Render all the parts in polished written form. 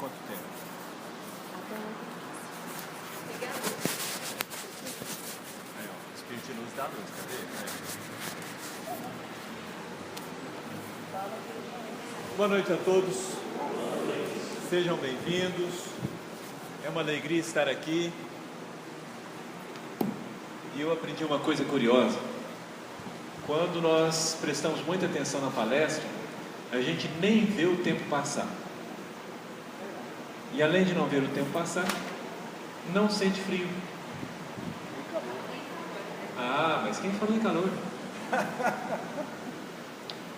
quanto tempo? Aí, ó, espírito de luz dá luz, cadê? Boa noite a todos. Sejam bem-vindos. É uma alegria estar aqui. E eu aprendi uma coisa curiosa. Quando nós prestamos muita atenção na palestra, a gente nem vê o tempo passar. E além de não ver o tempo passar, não sente frio. Ah, mas quem falou em calor?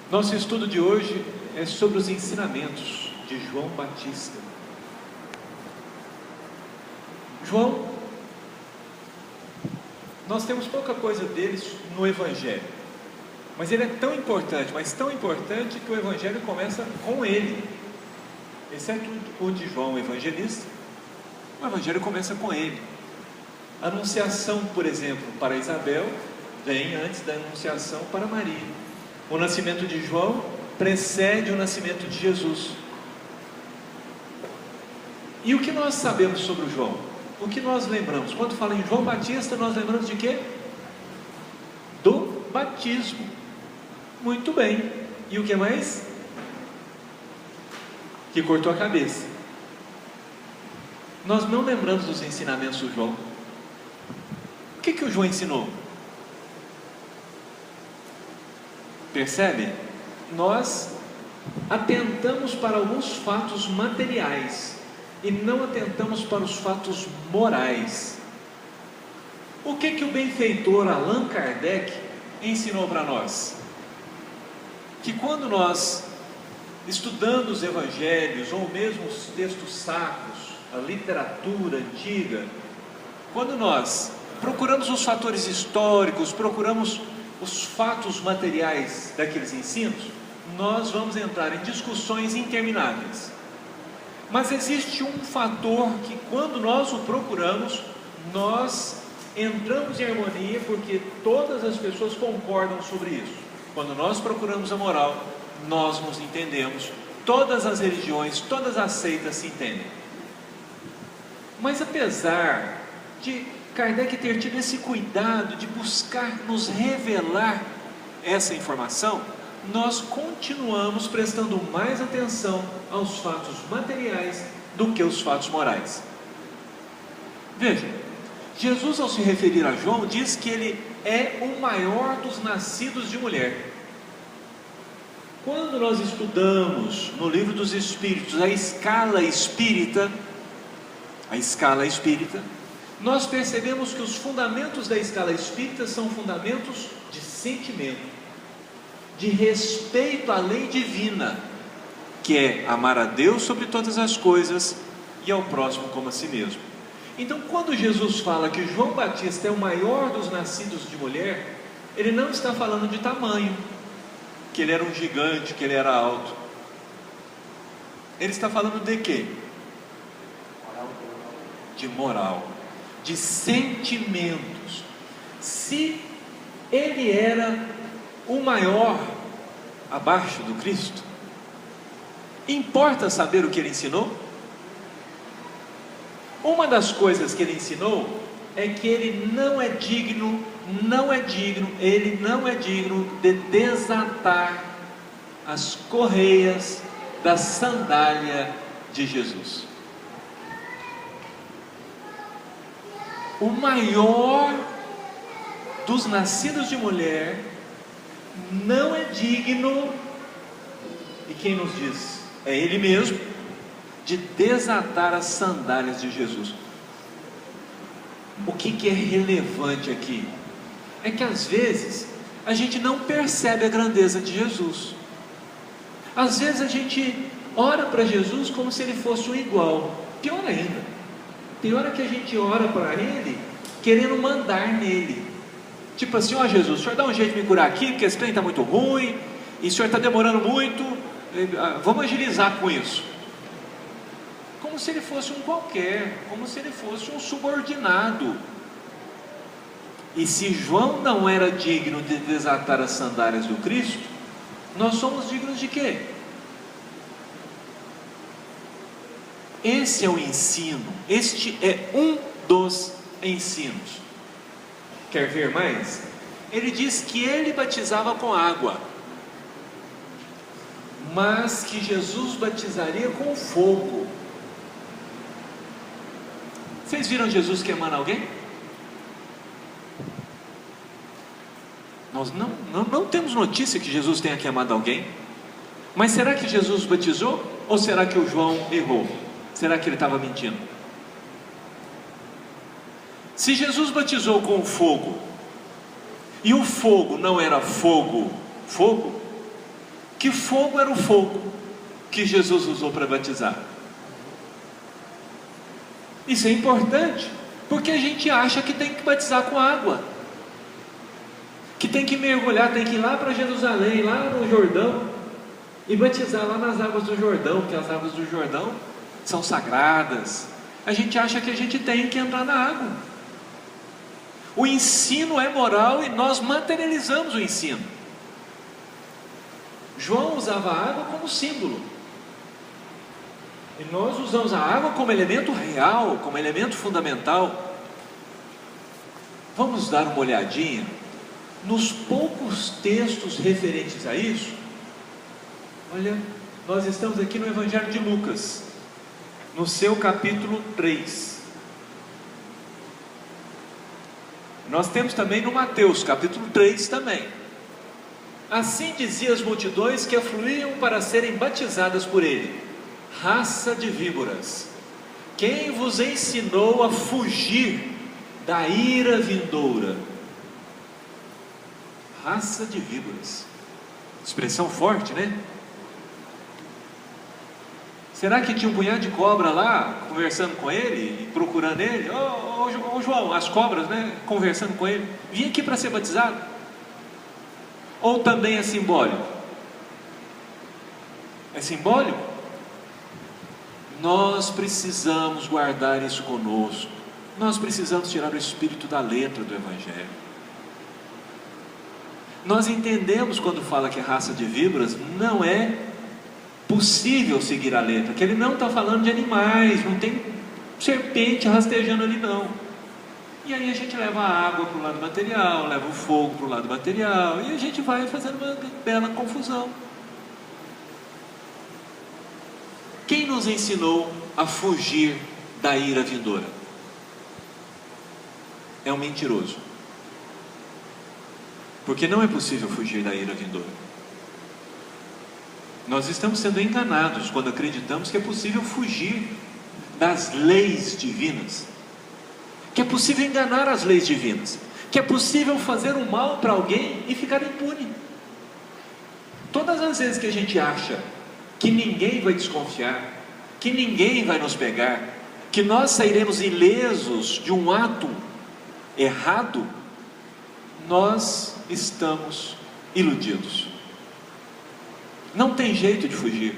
Nosso estudo de hoje é sobre os ensinamentos de João Batista. João, nós temos pouca coisa deles no Evangelho, mas ele é tão importante, mas tão importante que o Evangelho começa com ele, exceto o de João, o evangelista. O Evangelho começa com ele. A anunciação, por exemplo, para Isabel vem antes da anunciação para Maria. O nascimento de João precede o nascimento de Jesus. E o que nós sabemos sobre o João? O que nós lembramos? Quando fala em João Batista, nós lembramos de quê? Do batismo. Muito bem. E o que mais? Que cortou a cabeça. Nós não lembramos dos ensinamentos do João. O que o João ensinou? Percebe? Nós atentamos para alguns fatos materiais e não atentamos para os fatos morais. O que o benfeitor Allan Kardec ensinou para nós? Que quando nós estudando os evangelhos, ou mesmo os textos sacros, a literatura antiga, quando nós procuramos os fatores históricos, procuramos os fatos materiais daqueles ensinos, nós vamos entrar em discussões intermináveis. Mas existe um fator que, quando nós o procuramos, nós entramos em harmonia, porque todas as pessoas concordam sobre isso. Quando nós procuramos a moral, nós nos entendemos, todas as religiões, todas as seitas se entendem. Mas apesar de Kardec ter tido esse cuidado de buscar nos revelar essa informação, nós continuamos prestando mais atenção aos fatos materiais do que aos fatos morais. Veja, Jesus, ao se referir a João, diz que ele é o maior dos nascidos de mulher. Quando nós estudamos no Livro dos Espíritos a escala espírita, nós percebemos que os fundamentos da escala espírita são fundamentos de sentimento, de respeito à lei divina, que é amar a Deus sobre todas as coisas e ao próximo como a si mesmo. Então, quando Jesus fala que João Batista é o maior dos nascidos de mulher, ele não está falando de tamanho, que ele era um gigante, que ele era alto. Ele está falando de quê? De moral, de sentimentos. Se ele era o maior abaixo do Cristo, importa saber o que ele ensinou? Uma das coisas que ele ensinou é que ele não é digno de desatar as correias da sandália de Jesus. O maior dos nascidos de mulher não é digno, e quem nos diz? É ele mesmo, de desatar as sandálias de Jesus. O que é relevante aqui? É que às vezes a gente não percebe a grandeza de Jesus. Às vezes a gente ora para Jesus como se ele fosse um igual. Pior ainda, tem hora que a gente ora para ele querendo mandar nele. Tipo assim, ó Jesus, o senhor dá um jeito de me curar aqui, porque esse trem está muito ruim, e o senhor está demorando muito, vamos agilizar com isso. Como se ele fosse um qualquer, como se ele fosse um subordinado. E se João não era digno de desatar as sandálias do Cristo, nós somos dignos de quê? Esse é o ensino, este é um dos ensinos. Quer ver mais? Ele diz que ele batizava com água, mas que Jesus batizaria com fogo. Vocês viram Jesus queimando alguém? Nós não temos notícia que Jesus tenha queimado alguém. Mas será que Jesus batizou? Ou será que o João errou? Será que ele estava mentindo? Se Jesus batizou com fogo, e o fogo não era fogo, que fogo era o fogo que Jesus usou para batizar? Isso é importante, porque a gente acha que tem que batizar com água, que tem que mergulhar, tem que ir lá para Jerusalém, lá no Jordão, e batizar lá nas águas do Jordão, porque as águas do Jordão são sagradas. A gente acha que a gente tem que entrar na água. O ensino é moral e nós materializamos o ensino. João usava a água como símbolo, e nós usamos a água como elemento real, como elemento fundamental. Vamos dar uma olhadinha nos poucos textos referentes a isso. Olha, nós estamos aqui no Evangelho de Lucas, no seu capítulo 3. Nós temos também no Mateus, capítulo 3 também. Assim dizia as multidões que afluíam para serem batizadas por ele: raça de víboras, quem vos ensinou a fugir da ira vindoura? Raça de víboras, expressão forte, né? Será que tinha um punhado de cobra lá, conversando com ele, procurando ele? Ô João, as cobras, né, conversando com ele, vim aqui para ser batizado? Ou também é simbólico? É simbólico? Nós precisamos guardar isso conosco. Nós precisamos tirar o espírito da letra do Evangelho. Nós entendemos quando fala que é raça de víboras, não é possível seguir a letra, que ele não está falando de animais, não tem serpente rastejando ali não. E aí a gente leva a água para o lado material, leva o fogo para o lado material, e a gente vai fazendo uma bela confusão. Quem nos ensinou a fugir da ira vindoura? É um mentiroso, porque não é possível fugir da ira vindoura. Nós estamos sendo enganados quando acreditamos que é possível fugir das leis divinas, que é possível enganar as leis divinas, que é possível fazer o mal para alguém e ficar impune. Todas as vezes que a gente acha que ninguém vai desconfiar, que ninguém vai nos pegar, que nós sairemos ilesos de um ato errado, nós estamos iludidos. Não tem jeito de fugir.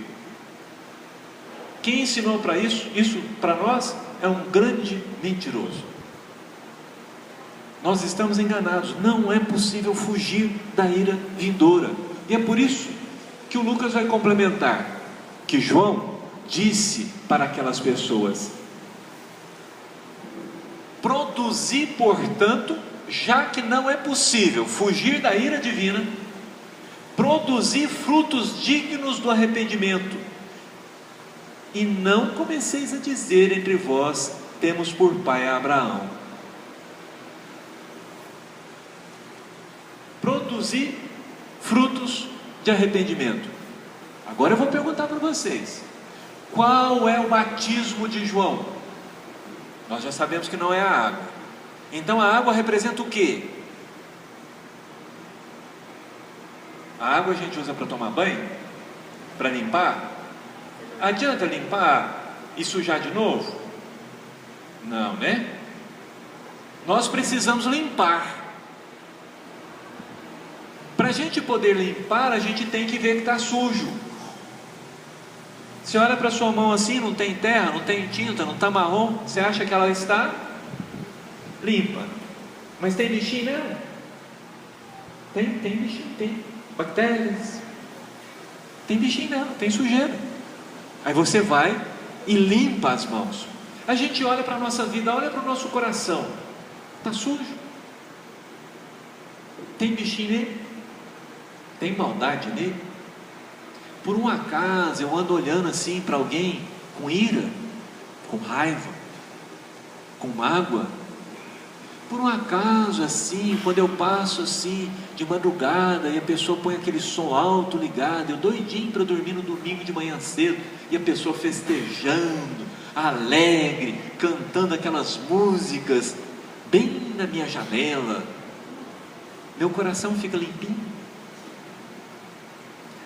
Quem ensinou para isso para nós é um grande mentiroso. Nós estamos enganados. Não é possível fugir da ira vindoura. E é por isso que o Lucas vai complementar que João disse para aquelas pessoas: produzi, portanto, já que não é possível fugir da ira divina, produzi frutos dignos do arrependimento, e não comeceis a dizer entre vós: temos por pai a Abraão. Produzi frutos de arrependimento. Agora eu vou perguntar para vocês: qual é o batismo de João? Nós já sabemos que não é a água. Então a água representa o quê? A água a gente usa para tomar banho? Para limpar? Adianta limpar e sujar de novo? Não, né? Nós precisamos limpar. Para a gente poder limpar, a gente tem que ver que está sujo. Você olha para a sua mão assim, não tem terra, não tem tinta, não está marrom, você acha que ela está limpa. Mas tem bichinho nela? Tem bichinho, tem bactérias, tem bichinho nela, tem sujeira. Aí você vai e limpa as mãos. A gente olha para a nossa vida, olha para o nosso coração, está sujo? Tem bichinho nele? Tem maldade nele? Por um acaso eu ando olhando assim para alguém com ira, com raiva, com mágoa? Por um acaso assim, quando eu passo assim de madrugada e a pessoa põe aquele som alto ligado, eu doidinho para dormir no domingo de manhã cedo, e a pessoa festejando, alegre, cantando aquelas músicas bem na minha janela, meu coração fica limpinho.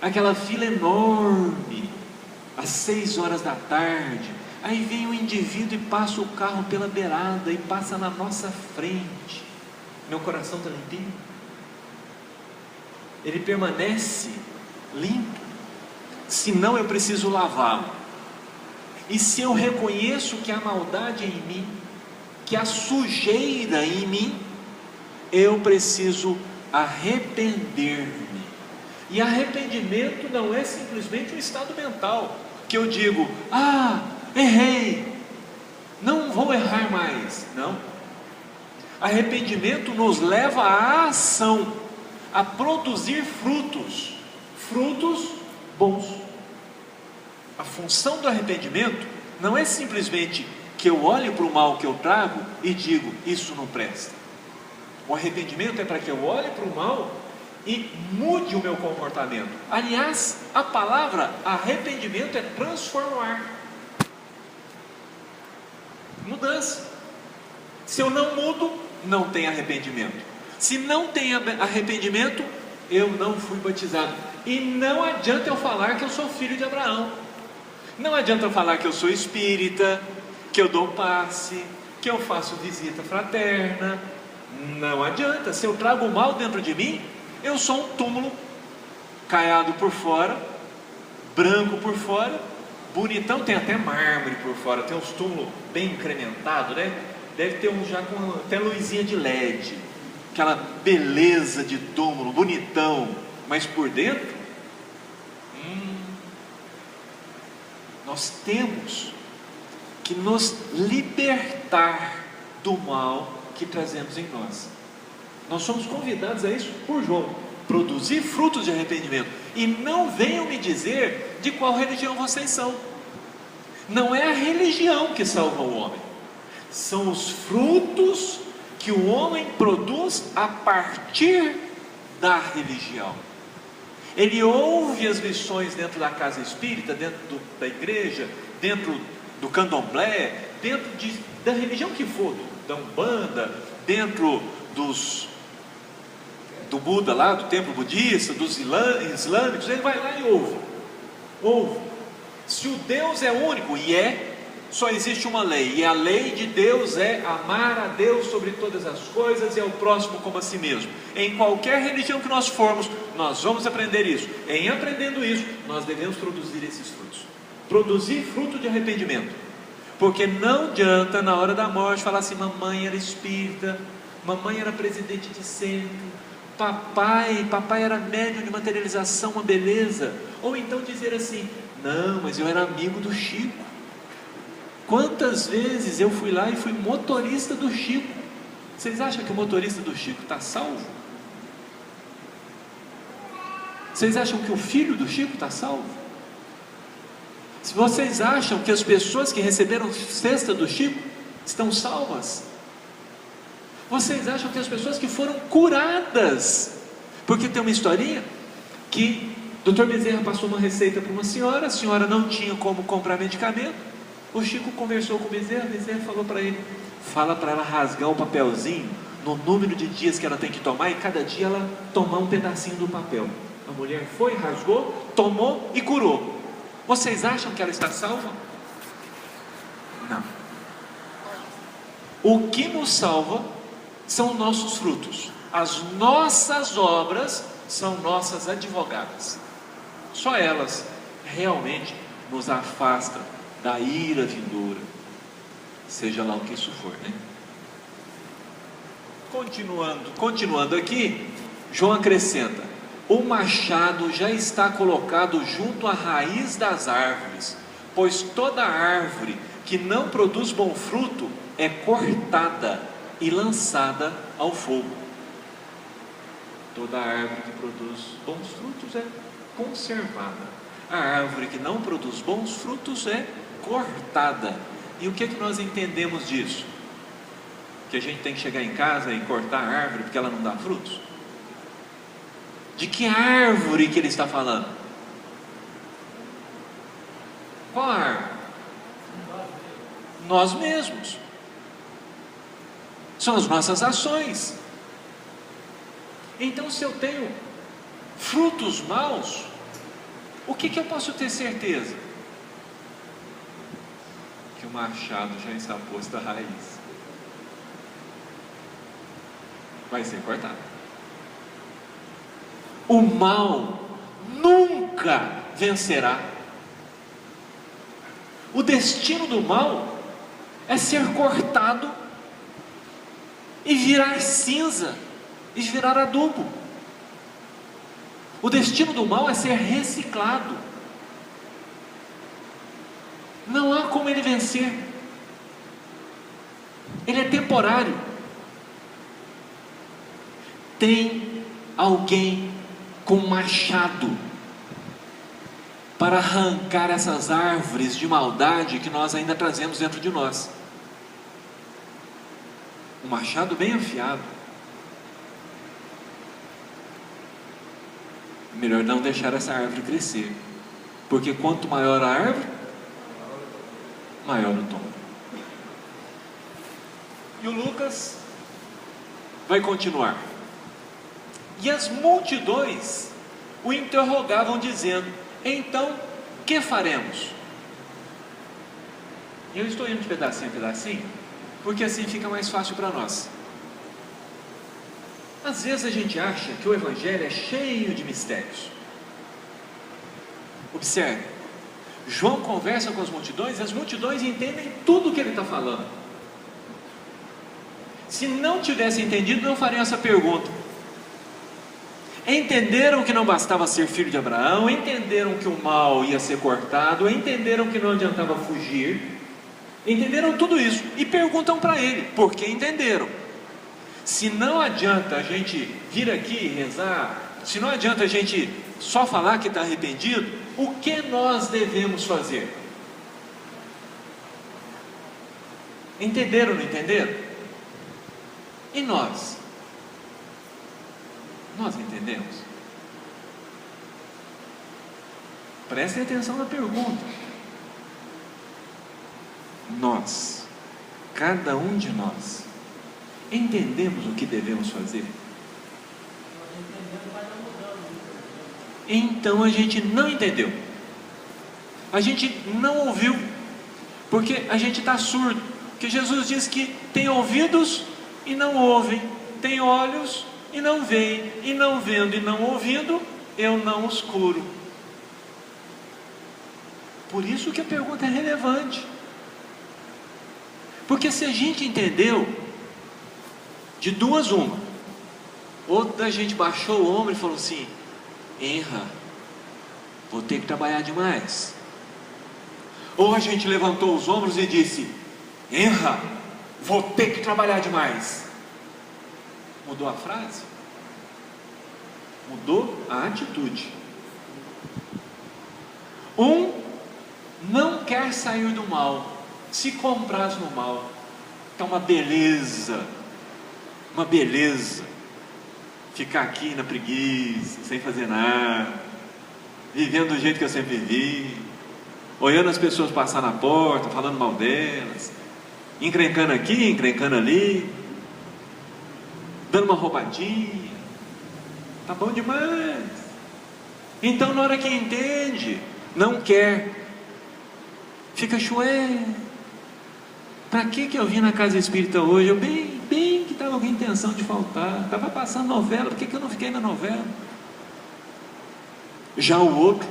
Aquela fila enorme, às 6 horas da tarde, aí vem um indivíduo e passa o carro pela beirada e passa na nossa frente, meu coração está limpinho? Ele permanece limpo? Senão eu preciso lavá-lo. E se eu reconheço que há maldade em mim, que há sujeira em mim, eu preciso arrepender-me. E arrependimento não é simplesmente um estado mental, que eu digo, errei, não vou errar mais. Não. Arrependimento nos leva à ação, a produzir frutos bons. A função do arrependimento não é simplesmente que eu olhe para o mal que eu trago e digo, isso não presta. O arrependimento é para que eu olhe para o mal e mude o meu comportamento. Aliás, a palavra arrependimento é transformar, mudança. Se eu não mudo, não tem arrependimento. Se não tem arrependimento, eu não fui batizado. E não adianta eu falar que eu sou filho de Abraão, não adianta eu falar que eu sou espírita, que eu dou passe, que eu faço visita fraterna. Não adianta. Se eu trago o mal dentro de mim, eu sou um túmulo, caiado por fora, branco por fora, bonitão, tem até mármore por fora, tem uns túmulos bem incrementados, né? Deve ter um já com até luzinha de LED, aquela beleza de túmulo, bonitão, mas por dentro, nós temos que nos libertar do mal que trazemos em nós. Nós somos convidados a isso por João, produzir frutos de arrependimento. E não venham me dizer de qual religião vocês são. Não é a religião que salva o homem, são os frutos que o homem produz a partir da religião. Ele ouve as lições dentro da casa espírita, dentro da igreja, dentro do candomblé, dentro da religião que for, da Umbanda, dentro do Buda lá, do templo budista, dos islâmicos, ele vai lá e ouve. Se o Deus é único, e só existe uma lei, e a lei de Deus é amar a Deus sobre todas as coisas e ao próximo como a si mesmo. Em qualquer religião que nós formos, nós vamos aprender isso. Em aprendendo isso, nós devemos produzir esses frutos. Produzir fruto de arrependimento. Porque não adianta na hora da morte falar assim, mamãe era espírita, mamãe era presidente de centro, papai era médium de materialização, uma beleza. Ou então dizer assim, não, mas eu era amigo do Chico. Quantas vezes eu fui lá e fui motorista do Chico? Vocês acham que o motorista do Chico está salvo? Vocês acham que o filho do Chico está salvo? Se vocês acham que as pessoas que receberam cesta do Chico estão salvas? Vocês acham que as pessoas que foram curadas? Porque tem uma historinha que o Dr. Bezerra passou uma receita para uma senhora, a senhora não tinha como comprar medicamento. O Chico conversou com o Bezerra falou para ele, fala para ela rasgar o papelzinho no número de dias que ela tem que tomar, e cada dia ela tomar um pedacinho do papel. A mulher foi, rasgou, tomou e curou. Vocês acham que ela está salva? Não. O que nos salva são nossos frutos. As nossas obras são nossas advogadas. Só elas realmente nos afastam da ira vindoura, seja lá o que isso for, né? Continuando aqui, João acrescenta, o machado já está colocado junto à raiz das árvores, pois toda árvore que não produz bom fruto é cortada e lançada ao fogo. Toda árvore que produz bons frutos é conservada. A árvore que não produz bons frutos é cortada. E o que nós entendemos disso? Que a gente tem que chegar em casa e cortar a árvore porque ela não dá frutos? De que árvore que ele está falando? Qual árvore? Nós mesmos. São as nossas ações. Então, se eu tenho frutos maus, o que eu posso ter certeza? Que o machado já está posto à raiz. Vai ser cortado. O mal nunca vencerá. O destino do mal é ser cortado e virar cinza, e virar adubo. O destino do mal é ser reciclado. Não há como ele vencer. Ele é temporário. Tem alguém com machado para arrancar essas árvores de maldade que nós ainda trazemos dentro de nós. Um machado bem afiado. Melhor não deixar essa árvore crescer, porque quanto maior a árvore, maior o tombo. E o Lucas vai continuar. E as multidões o interrogavam dizendo: então, que faremos? E eu estou indo de pedacinho em pedacinho, porque assim fica mais fácil para nós. Às vezes a gente acha que o Evangelho é cheio de mistérios. Observe, João conversa com as multidões, e as multidões entendem tudo o que ele está falando. Se não tivessem entendido, não fariam essa pergunta. Entenderam que não bastava ser filho de Abraão, entenderam que o mal ia ser cortado, entenderam que não adiantava fugir, entenderam tudo isso, e perguntam para ele, por que entenderam? Se não adianta a gente vir aqui e rezar, se não adianta a gente só falar que está arrependido, o que nós devemos fazer? Entenderam, não entenderam? E nós? Nós entendemos? Prestem atenção na pergunta. Nós, cada um de nós, entendemos o que devemos fazer? Então a gente não entendeu, a gente não ouviu, porque a gente está surdo. Porque Jesus diz que tem ouvidos e não ouvem, tem olhos e não veem, e não vendo e não ouvindo, eu não os curo. Por isso que a pergunta é relevante, porque se a gente entendeu, de duas uma, ou da gente baixou o ombro e falou assim: erra, vou ter que trabalhar demais. Ou a gente levantou os ombros e disse: erra, vou ter que trabalhar demais. Mudou a frase? Mudou a atitude. Um não quer sair do mal, se compraz no mal. É uma beleza ficar aqui na preguiça, sem fazer nada, vivendo do jeito que eu sempre vivi, olhando as pessoas passar na porta, falando mal delas, encrencando aqui, encrencando ali, dando uma roubadinha. Tá bom demais. Então na hora que entende, não quer, fica chué. Para que eu vim na casa espírita hoje? Eu bem que estava com intenção de faltar, estava passando novela, por que eu não fiquei na novela? Já o outro,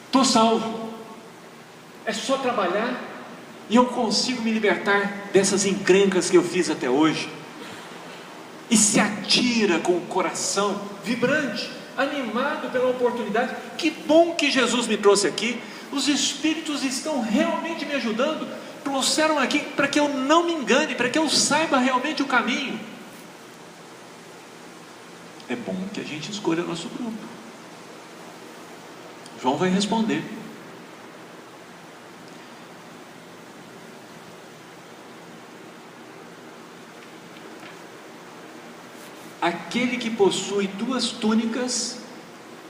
estou salvo, é só trabalhar e eu consigo me libertar dessas encrencas que eu fiz até hoje. E se atira com o coração vibrante, animado pela oportunidade. Que bom que Jesus me trouxe aqui. Os Espíritos estão realmente me ajudando, trouxeram aqui para que eu não me engane, para que eu saiba realmente o caminho. É bom que a gente escolha nosso grupo. João vai responder. Aquele que possui 2 túnicas,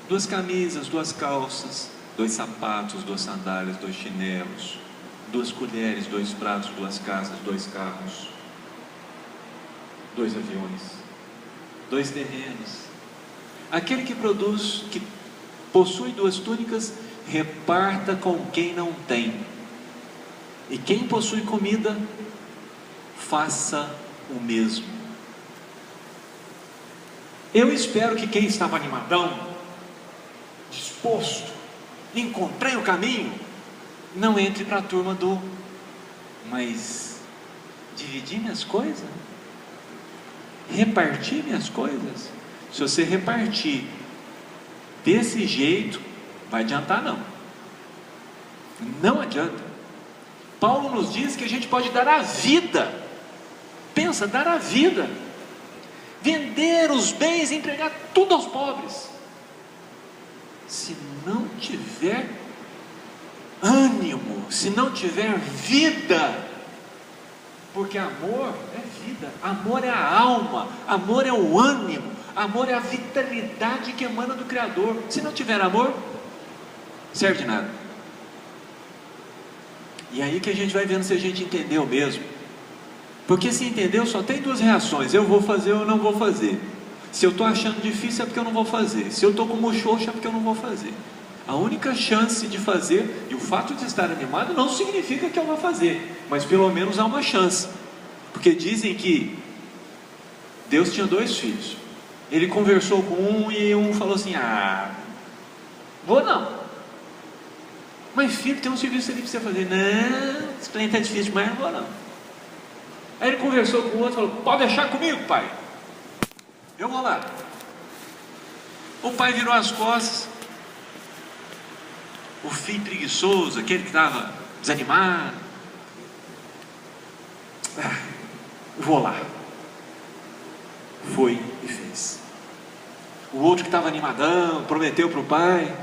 2 camisas, 2 calças, 2 sapatos, 2 sandálias, 2 chinelos, 2 colheres, 2 pratos, 2 casas, 2 carros, 2 aviões, 2 terrenos. Aquele que possui 2 túnicas, reparta com quem não tem. E quem possui comida, faça o mesmo. Eu espero que quem estava animadão, disposto, encontrei o caminho, não entre para a turma mas dividir minhas coisas, repartir minhas coisas. Se você repartir desse jeito, vai adiantar não. Não adianta. Paulo nos diz que a gente pode dar a vida. Pensa, dar a vida. Vender os bens e entregar tudo aos pobres. Se não tiver ânimo, se não tiver vida, porque amor é vida, amor é a alma, amor é o ânimo, amor é a vitalidade que emana do Criador. Se não tiver amor, serve de nada. E aí que a gente vai vendo se a gente entendeu mesmo. Porque se entendeu, só tem 2 reações: eu vou fazer ou eu não vou fazer. Se eu estou achando difícil é porque eu não vou fazer. Se eu estou com muxoxo é porque eu não vou fazer. A única chance de fazer, e o fato de estar animado não significa que eu vou fazer, mas pelo menos há uma chance. Porque dizem que Deus tinha 2 filhos. Ele conversou com um e um falou assim: vou não. Mas filho, tem um serviço ali para você fazer. Não, esse trem está difícil demais, não vou não. Aí ele conversou com o outro e falou: pode deixar comigo, pai, eu vou lá. O pai virou as costas. O filho preguiçoso, aquele que estava desanimado, vou lá. Foi e fez. O outro que estava animadão, prometeu para o pai: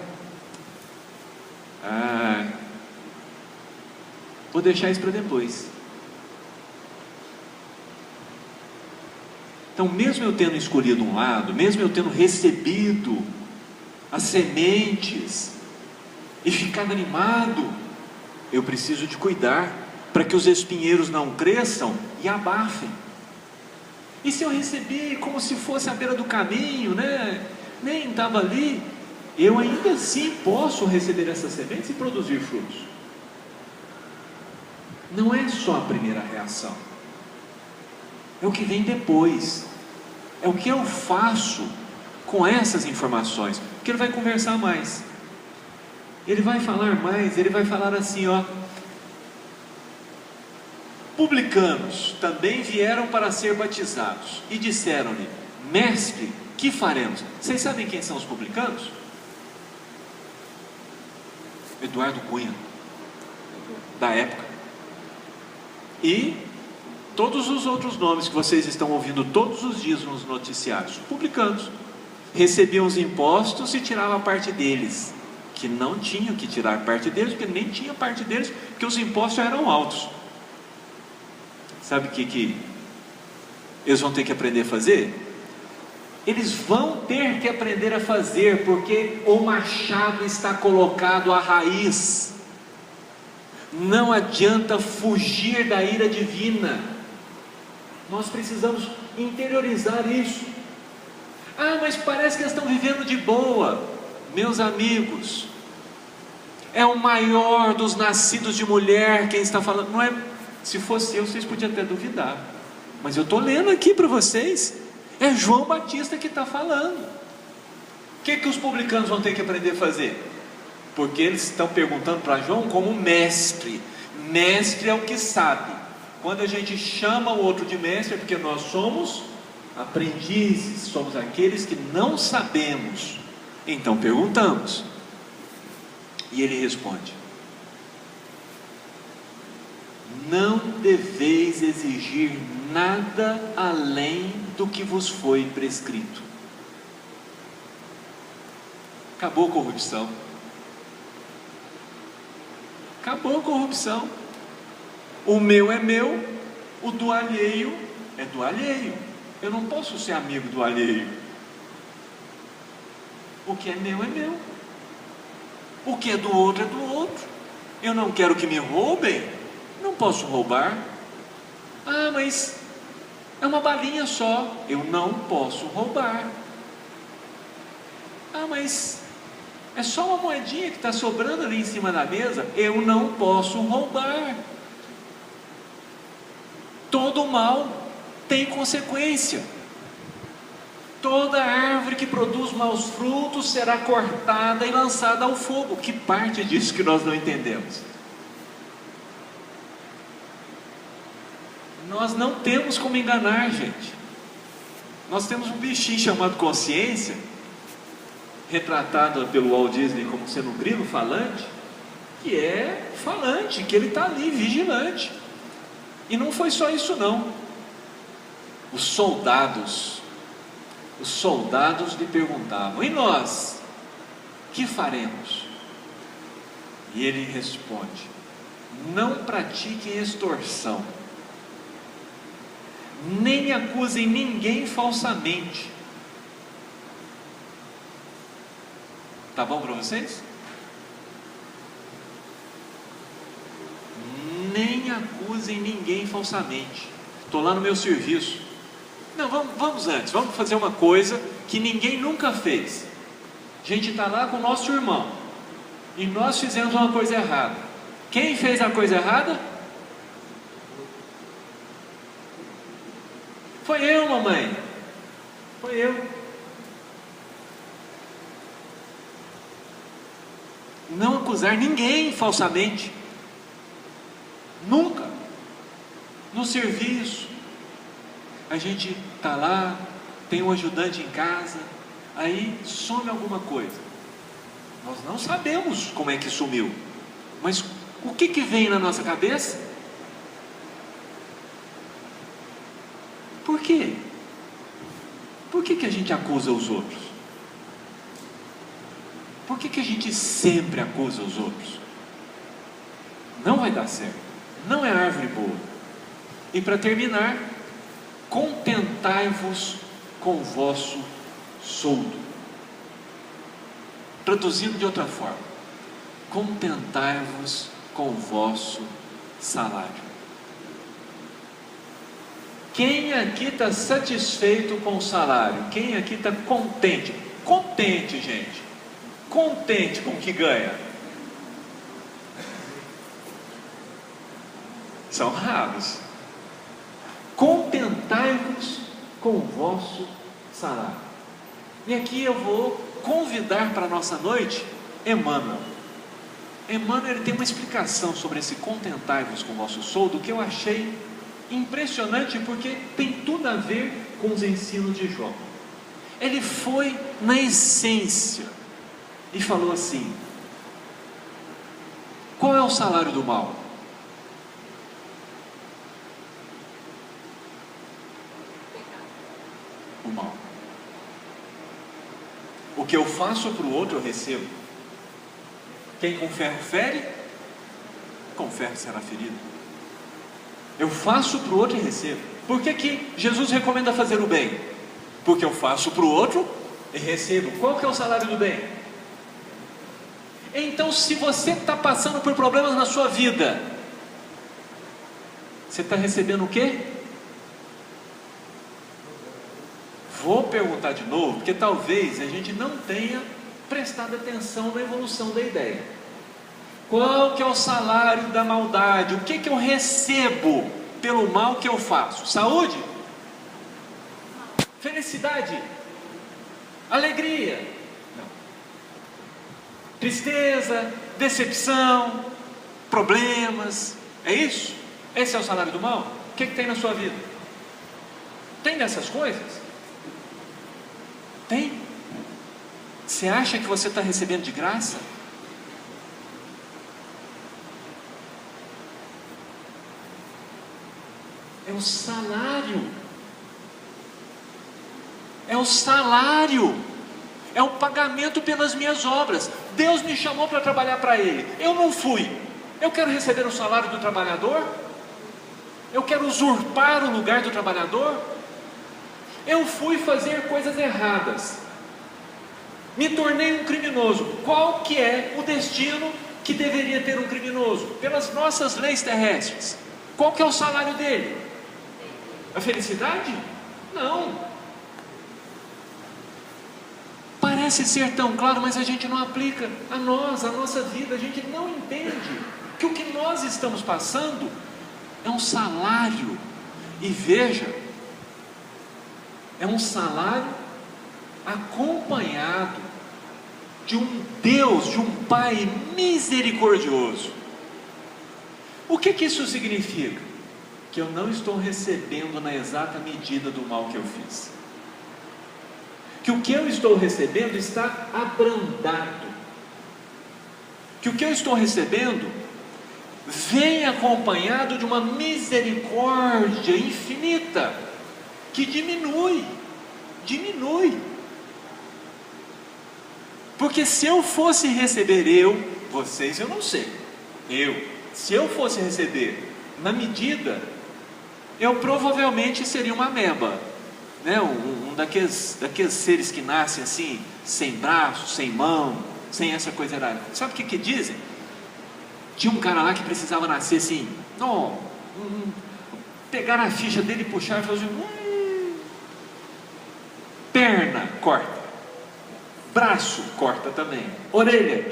vou deixar isso para depois. Então, mesmo eu tendo escolhido um lado, mesmo eu tendo recebido as sementes e ficado animado, eu preciso de cuidar para que os espinheiros não cresçam e abafem. E se eu recebi como se fosse à beira do caminho, nem estava ali, eu ainda assim posso receber essas sementes e produzir frutos. Não é só a primeira reação, é o que vem depois, é o que eu faço com essas informações, porque ele vai conversar mais, ele vai falar mais, ele vai falar assim, publicanos também vieram para ser batizados, e disseram-lhe: mestre, que faremos? Vocês sabem quem são os publicanos? Eduardo Cunha, da época, e todos os outros nomes que vocês estão ouvindo todos os dias nos noticiários. Publicanos recebiam os impostos e tiravam a parte deles, que não tinham que tirar parte deles, porque nem tinha parte deles, porque os impostos já eram altos. Sabe o que eles vão ter que aprender a fazer? Eles vão ter que aprender a fazer, porque o machado está colocado à raiz. Não adianta fugir da ira divina. Nós precisamos interiorizar isso. Mas parece que eles estão vivendo de boa. Meus amigos, é o maior dos nascidos de mulher quem está falando. Não é? Se fosse eu, vocês podiam até duvidar, mas eu estou lendo aqui para vocês. É João Batista que está falando. O que os publicanos vão ter que aprender a fazer? Porque eles estão perguntando para João como mestre. Mestre é o que sabe. Quando a gente chama o outro de mestre, é porque nós somos aprendizes, somos aqueles que não sabemos. Então perguntamos, e ele responde: não deveis exigir nada além do que vos foi prescrito. Acabou a corrupção. Acabou a corrupção. O meu é meu, o do alheio é do alheio. Eu não posso ser amigo do alheio. O que é meu é meu. O que é do outro é do outro. Eu não quero que me roubem. Não posso roubar. Ah, mas é uma balinha só. Eu não posso roubar. Ah, mas é só uma moedinha que está sobrando ali em cima da mesa. Eu não posso roubar. Todo mal tem consequência. Toda árvore que produz maus frutos será cortada e lançada ao fogo. Que parte disso que nós não entendemos? Nós não temos como enganar, gente. Nós temos um bichinho chamado consciência, retratado pelo Walt Disney como sendo um grilo falante, que é falante, que ele está ali, vigilante. E não foi só isso não. Os soldados lhe perguntavam: e nós, que faremos? E ele responde: não pratiquem extorsão, nem acusem ninguém falsamente. Tá bom para vocês? Nem acusem ninguém falsamente. Estou lá no meu serviço. Não, vamos antes, vamos fazer uma coisa que ninguém nunca fez. A gente está lá com o nosso irmão e nós fizemos uma coisa errada. Quem fez a coisa errada? Foi eu, mamãe. Foi eu. Não acusar ninguém falsamente. Nunca. No serviço, a gente está lá, tem um ajudante em casa, aí some alguma coisa. Nós não sabemos como é que sumiu, mas o que vem na nossa cabeça? Por quê? Por que a gente acusa os outros? Por que a gente sempre acusa os outros? Não vai dar certo. Não é árvore boa. E para terminar, contentai-vos com o vosso soldo. Traduzindo de outra forma, contentai-vos com o vosso salário. Quem aqui está satisfeito com o salário? Quem aqui está contente? Contente, gente. Contente com o que ganha. São raros. Contentai-vos com o vosso salário. E aqui eu vou convidar para a nossa noite Emmanuel. Emmanuel, ele tem uma explicação sobre esse contentai-vos com o vosso soldo que eu achei impressionante, porque tem tudo a ver com os ensinos de Jó. Ele foi na essência e falou assim: qual é o salário do mal? O mal. O que eu faço para o outro eu recebo. Quem com ferro fere, com ferro será ferido. Eu faço para o outro e recebo. Por que Jesus recomenda fazer o bem? Porque eu faço para o outro e recebo. Qual que é o salário do bem? Então, se você está passando por problemas na sua vida, você está recebendo o quê? Vou perguntar de novo, porque talvez a gente não tenha prestado atenção na evolução da ideia. Qual que é o salário da maldade? O que eu recebo pelo mal que eu faço? Saúde? Felicidade? Alegria? Não. Tristeza? Decepção? Problemas? É isso? Esse é o salário do mal? O que tem na sua vida? Tem dessas coisas? Tem? Você acha que você está recebendo de graça? É o salário. É o salário. É o pagamento pelas minhas obras. Deus me chamou para trabalhar para Ele. Eu não fui. Eu quero receber o salário do trabalhador? Eu quero usurpar o lugar do trabalhador? Eu fui fazer coisas erradas. Me tornei um criminoso. Qual que é o destino que deveria ter um criminoso? Pelas nossas leis terrestres. Qual que é o salário dele? A felicidade? Não. Parece ser tão claro, mas a gente não aplica a nós, a nossa vida. A gente não entende que o que nós estamos passando é um salário. E veja, é um salário acompanhado de um Deus, de um Pai misericordioso. O que isso significa? Que eu não estou recebendo na exata medida do mal que eu fiz. Que o que eu estou recebendo está abrandado. Que o que eu estou recebendo vem acompanhado de uma misericórdia infinita, que diminui. Porque se eu fosse receber vocês eu não sei, se eu fosse receber na medida, eu provavelmente seria uma ameba, né? um daqueles seres que nascem assim, sem braço, sem mão, sem essa coisa errada. Sabe o que dizem? Tinha um cara lá que precisava nascer assim, pegar a ficha dele e puxar e falar assim, perna, corta, braço, corta também, orelha,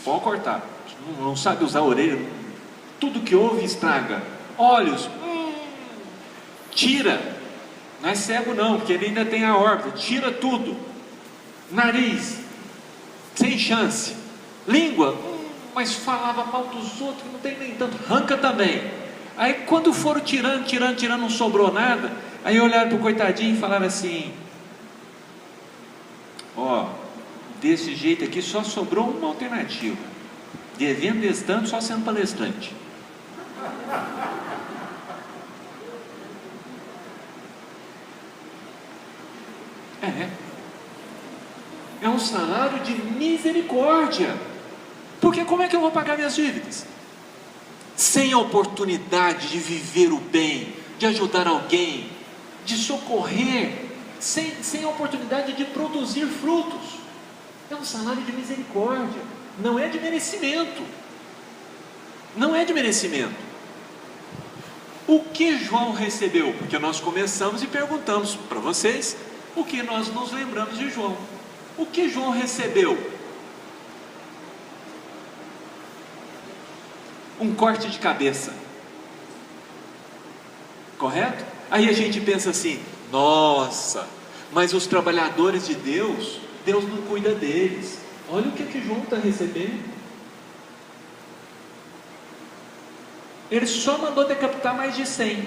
pode cortar, não sabe usar a orelha, tudo que ouve estraga, olhos, tira, não é cego não, porque ele ainda tem a órbita, tira tudo, nariz, sem chance, língua, mas falava mal dos outros, não tem nem tanto, arranca também. Aí quando foram tirando, não sobrou nada, aí olharam para o coitadinho e falaram assim, desse jeito aqui só sobrou uma alternativa, devendo estando, só sendo palestrante. É um salário de misericórdia. Porque como é que eu vou pagar minhas dívidas? Sem a oportunidade de viver o bem, de ajudar alguém, de socorrer, sem a oportunidade de produzir frutos. É um salário de misericórdia, não é de merecimento. Não é de merecimento. O que João recebeu? Porque nós começamos e perguntamos para vocês o que nós nos lembramos de João. O que João recebeu? Um corte de cabeça, correto? Aí a gente pensa assim, nossa, mas os trabalhadores de Deus não cuida deles. Olha o que João está recebendo. Ele só mandou decapitar mais de 100,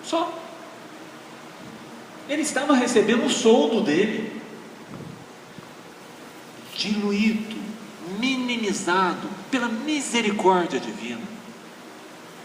só. Ele estava recebendo o soldo dele, diluído, minimizado pela misericórdia divina.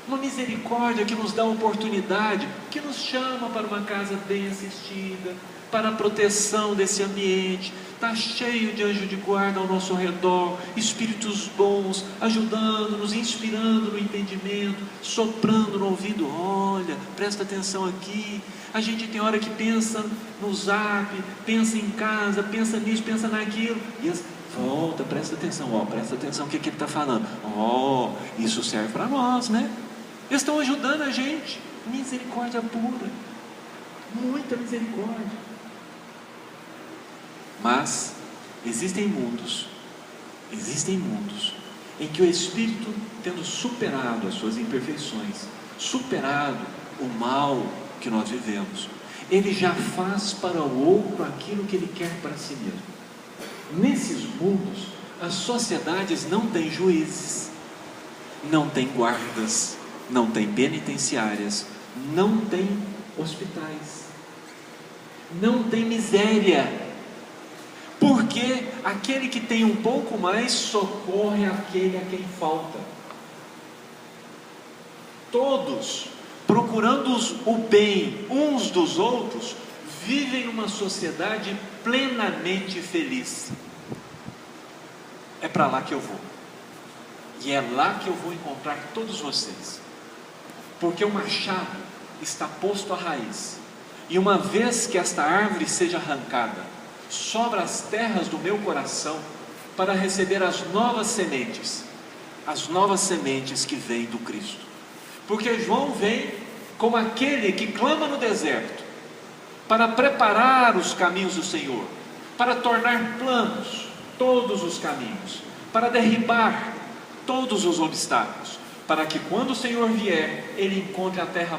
Uma misericórdia que nos dá oportunidade, que nos chama para uma casa bem assistida, para a proteção desse ambiente. Está cheio de anjo de guarda ao nosso redor, espíritos bons, ajudando-nos, inspirando no entendimento, soprando no ouvido, olha, presta atenção aqui. A gente tem hora que pensa no zap, pensa em casa, pensa nisso, pensa naquilo, e volta, presta atenção, presta atenção o que ele está falando. Isso serve para nós, né? Eles estão ajudando a gente. Misericórdia pura, muita misericórdia. Mas existem mundos em que o Espírito, tendo superado as suas imperfeições, superado o mal que nós vivemos, ele já faz para o outro aquilo que ele quer para si mesmo. Nesses mundos, as sociedades não têm juízes, não têm guardas, não têm penitenciárias, não têm hospitais, não tem miséria, porque aquele que tem um pouco mais socorre aquele a quem falta. Todos procurando o bem uns dos outros, vivem numa sociedade plenamente feliz. É para lá que eu vou, e é lá que eu vou encontrar todos vocês, porque o machado está posto à raiz, e uma vez que esta árvore seja arrancada, sobra as terras do meu coração para receber as novas sementes que vêm do Cristo. Porque João vem como aquele que clama no deserto, para preparar os caminhos do Senhor, para tornar planos todos os caminhos, para derribar todos os obstáculos, para que quando o Senhor vier, ele encontre a terra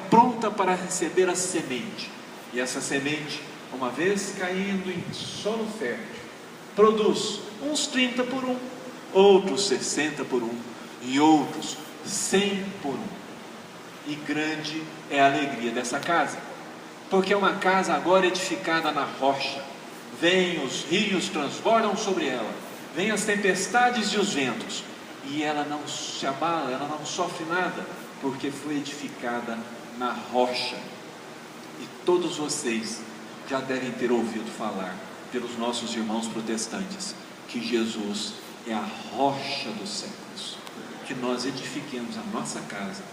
pronta para receber a semente. E essa semente, uma vez caindo em solo fértil, produz uns 30 por 1, outros 60 por 1, e outros 100 por 1. E grande é a alegria dessa casa, porque é uma casa agora edificada na rocha. Vêm os rios, transbordam sobre ela, vêm as tempestades e os ventos, e ela não se abala, ela não sofre nada, porque foi edificada na rocha. E todos vocês já devem ter ouvido falar, pelos nossos irmãos protestantes, que Jesus é a rocha dos séculos. Que nós edifiquemos a nossa casa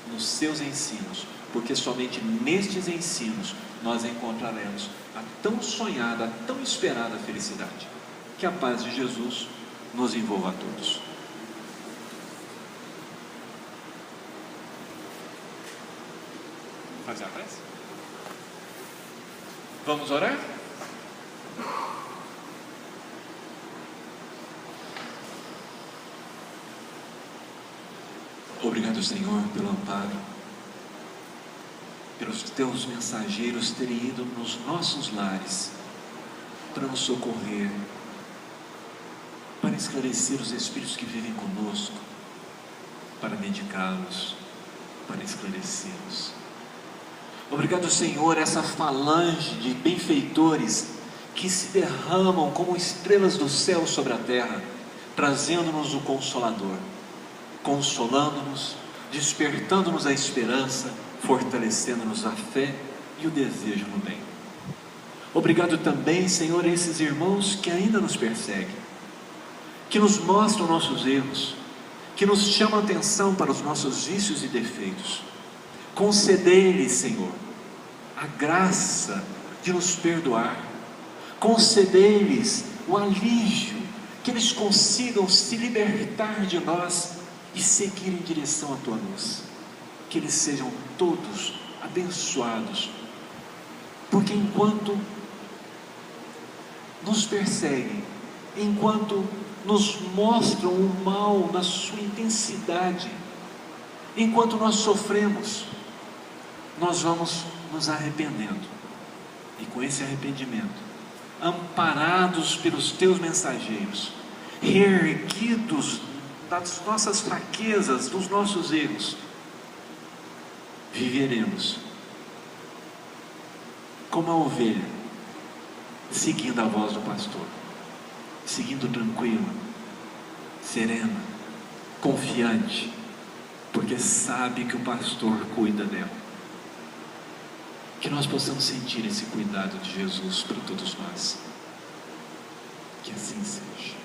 nos seus ensinos, porque somente nestes ensinos nós encontraremos a tão sonhada, a tão esperada felicidade. Que a paz de Jesus nos envolva a todos. Fazer a prece? Vamos orar? Obrigado, Senhor, pelo amparo, pelos teus mensageiros terem ido nos nossos lares para nos socorrer, para esclarecer os espíritos que vivem conosco, para medicá-los, para esclarecê-los. Obrigado, Senhor, essa falange de benfeitores que se derramam como estrelas do céu sobre a terra, trazendo-nos o Consolador, consolando-nos, despertando-nos a esperança, fortalecendo-nos a fé e o desejo no bem. Obrigado também, Senhor, a esses irmãos que ainda nos perseguem, que nos mostram nossos erros, que nos chamam a atenção para os nossos vícios e defeitos. Concedei-lhes, Senhor, a graça de nos perdoar. Concedei-lhes o alívio, que eles consigam se libertar de nós e seguir em direção à Tua luz. Que eles sejam todos abençoados, porque enquanto nos perseguem, enquanto nos mostram o mal na sua intensidade, enquanto nós sofremos, nós vamos nos arrependendo, e com esse arrependimento, amparados pelos teus mensageiros, reerguidos das nossas fraquezas, dos nossos erros, viveremos como a ovelha, seguindo a voz do pastor, seguindo tranquila, serena, confiante, porque sabe que o pastor cuida dela. Que nós possamos sentir esse cuidado de Jesus para todos nós. Que assim seja.